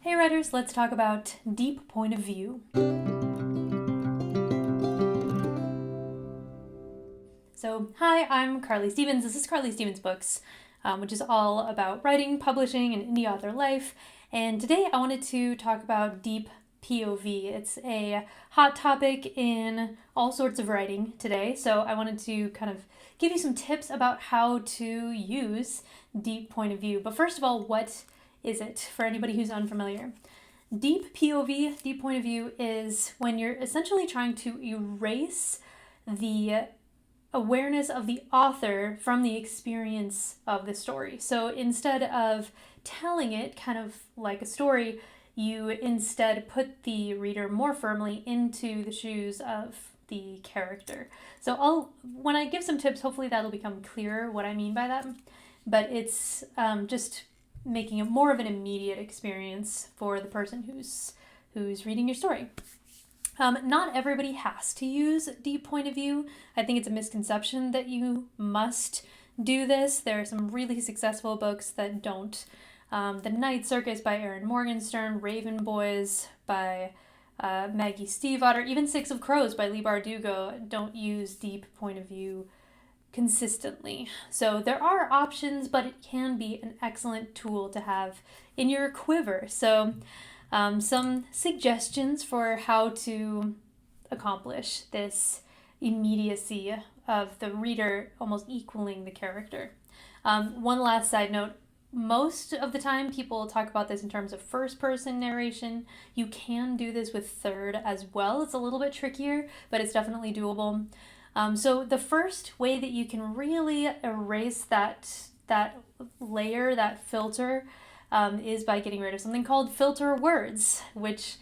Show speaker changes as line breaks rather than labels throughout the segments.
Hey writers, let's talk about deep point of view. So, hi, I'm Carly Stevens. This is Carly Stevens Books, which is all about writing, publishing, and indie author life. And today I wanted to talk about deep POV. It's a hot topic in all sorts of writing today. So I wanted to kind of give you some tips about how to use deep point of view. But first of all, what is it for anybody who's unfamiliar? Deep POV, deep point of view, is when you're essentially trying to erase the awareness of the author from the experience of the story. So instead of telling it kind of like a story, you instead put the reader more firmly into the shoes of the character. So when I give some tips, hopefully that'll become clearer what I mean by that. But it's just making it more of an immediate experience for the person who's reading your story. Not everybody has to use deep point of view. I think it's a misconception that you must do this. There are some really successful books that don't. The Night Circus by Erin Morgenstern, Raven Boys by Maggie Stiefvater, even Six of Crows by Leigh Bardugo don't use deep point of view consistently. So there are options, but it can be an excellent tool to have in your quiver. So some suggestions for how to accomplish this immediacy of the reader almost equaling the character. One last side note. Most of the time people talk about this in terms of first person narration. You can do this with third as well. It's a little bit trickier, but it's definitely doable. So the first way that you can really erase that layer, that filter, is by getting rid of something called filter words, which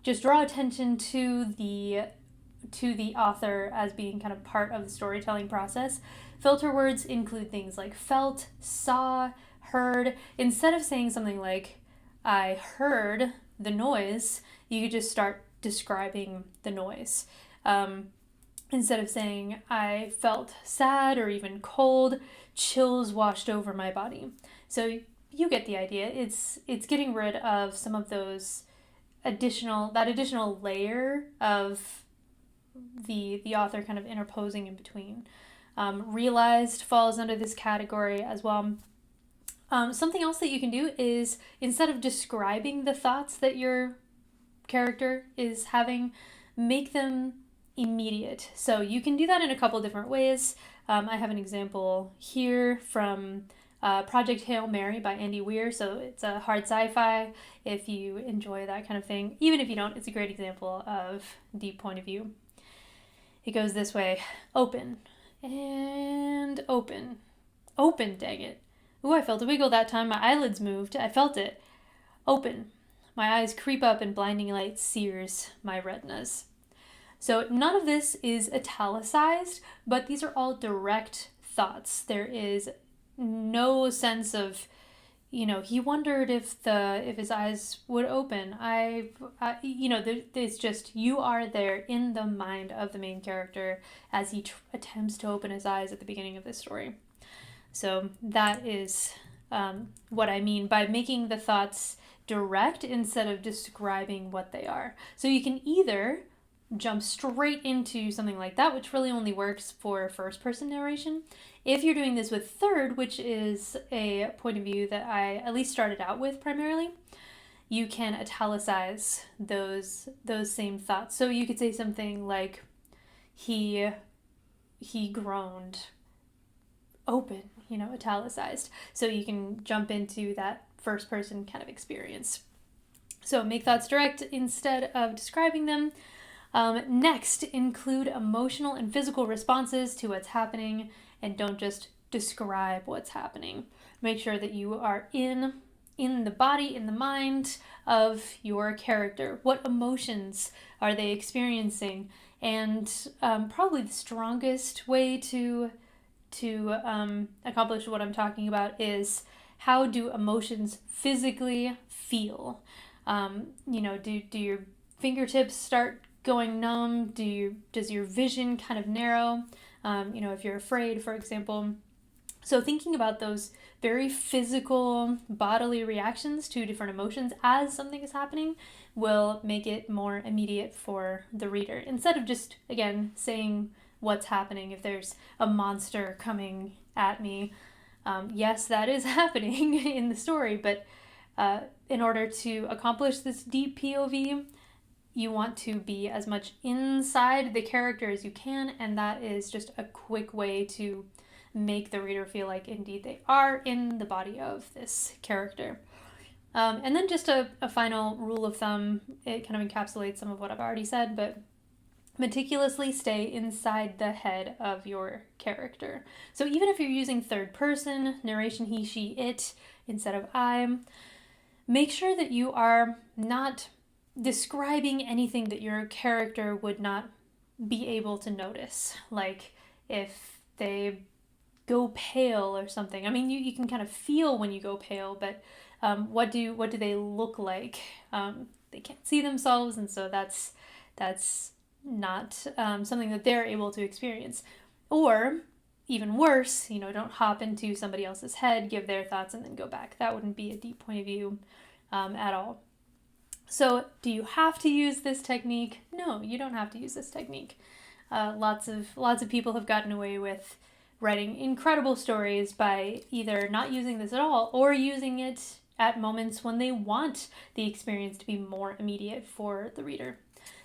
just draw attention to the author as being kind of part of the storytelling process. Filter words include things like felt, saw, heard. Instead of saying something like, I heard the noise, you could just start describing the noise. Instead of saying, I felt sad or even cold, chills washed over my body. So you get the idea. It's getting rid of some of those additional layer of the author kind of interposing in between. Realized falls under this category as well. Something else that you can do is, instead of describing the thoughts that your character is having, make them immediate. So you can do that in a couple different ways. I have an example here from Project Hail Mary by Andy Weir. So it's a hard sci-fi if you enjoy that kind of thing. Even if you don't, it's a great example of deep point of view. It goes this way. Open. And open. Open, dang it. Ooh, I felt a wiggle that time. My eyelids moved. I felt it. Open. My eyes creep up and blinding light sears my retinas. So none of this is italicized, but these are all direct thoughts. There is no sense of, he wondered if his eyes would open. It's just, you are there in the mind of the main character as he attempts to open his eyes at the beginning of this story. So that is what I mean by making the thoughts direct instead of describing what they are. So you can either jump straight into something like that, which really only works for first-person narration. If you're doing this with third, which is a point of view that I at least started out with primarily, you can italicize those same thoughts. So you could say something like, he groaned, open, italicized. So you can jump into that first-person kind of experience. So make thoughts direct instead of describing them. Next, include emotional and physical responses to what's happening, and don't just describe what's happening. Make sure that you are in the body, in the mind of your character. What emotions are they experiencing? And probably the strongest way to accomplish what I'm talking about is, how do emotions physically feel? Do your fingertips start going numb? Does your vision kind of narrow? If you're afraid, for example, So thinking about those very physical bodily reactions to different emotions as something is happening will make it more immediate for the reader, instead of just, again, saying what's happening. If there's a monster coming at me, yes, that is happening in the story, but in order to accomplish this deep POV, you want to be as much inside the character as you can, and that is just a quick way to make the reader feel like indeed they are in the body of this character. And then just a final rule of thumb, it kind of encapsulates some of what I've already said, but meticulously stay inside the head of your character. So even if you're using third person, narration he, she, it, instead of I, make sure that you are not describing anything that your character would not be able to notice. Like if they go pale or something. I mean, you can kind of feel when you go pale, but what do they look like? They can't see themselves, and so that's not something that they're able to experience. Or even worse, don't hop into somebody else's head, give their thoughts, and then go back. That wouldn't be a deep point of view at all. So do you have to use this technique? No, you don't have to use this technique. Lots of people have gotten away with writing incredible stories by either not using this at all or using it at moments when they want the experience to be more immediate for the reader.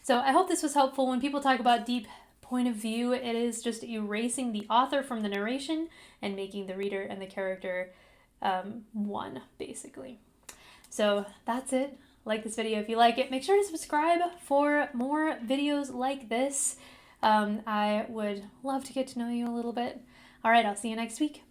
So I hope this was helpful. When people talk about deep point of view, it is just erasing the author from the narration and making the reader and the character one, basically. So that's it. Like this video if you like it. Make sure to subscribe for more videos like this. I would love to get to know you a little bit. All right, I'll see you next week.